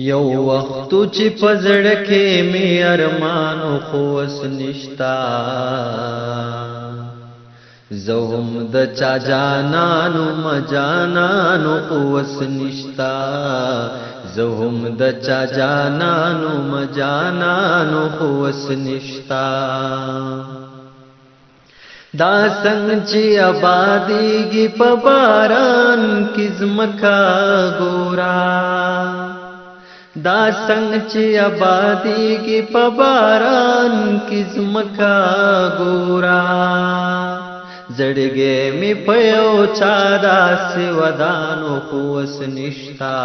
یو وخت چې پزړه کې می ارمانو خو وس نشتا زوم د چا جانانو مجانانو خو وس نشتا زوم د چا جانانو مجانانو خو وس نشتا دا څنګه چې آبادیږي په باران کې زمکا ګورا دا څنګه چې آبادیږي په باران کې زمکا ګورا زړګې می په یو چا داسې ودانو خو وس نشتا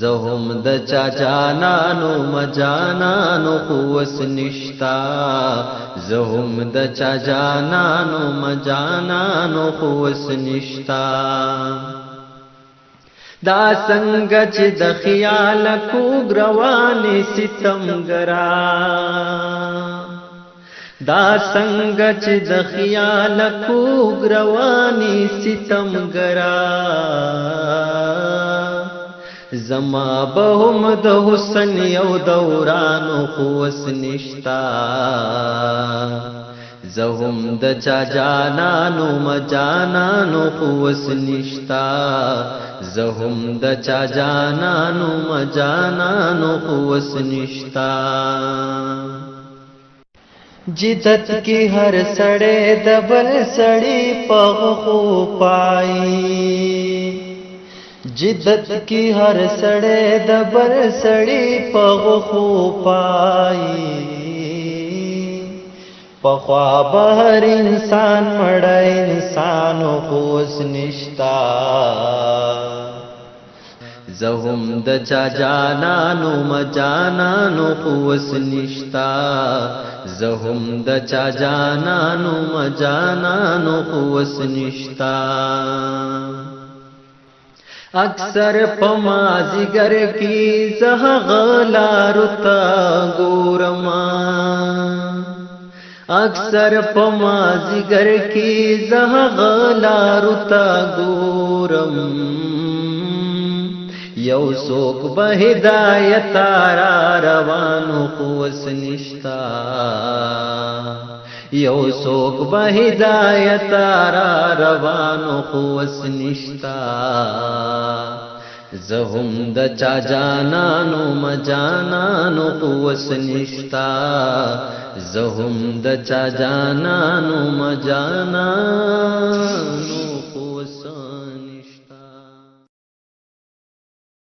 زهم د چا جانانو مجانانو خو وس نشتا زهم د چا جانانو مجانانو خو وس نشتا دا څنګه چې د خیال کو روانې ستمګرا دا څنګه چې د خیال کو روانې ستمګرا زما بهم د حسن یو دورانو خو وس نشتا زهم د چا جانانو مجانانو خو وس نشتا زهم د چا جانانو مجانانو خو وس نشتا جدت کی هر سړی د بل سړی په خو پای جدت کی هر سړی د بل سړی په خو پای پخوا بهر انسان مړه انسانو خو وس نشتا زهم د چا جانانو مجانانو خو وس نشتا زهم د چا جانانو مجانانو خو وس نشتا اکثر پمازگر کی زہ غلارو تا گورما اکثر پمازگر کی زہ غلارو تا گورم یو سوک بہدایت را روانو خو وس نشتا یو سوک بہدایت را روانو خو وس نشتا زهم د چا جانانو مجانانو خو وس نشتا زهم د چا جانانو مجانانو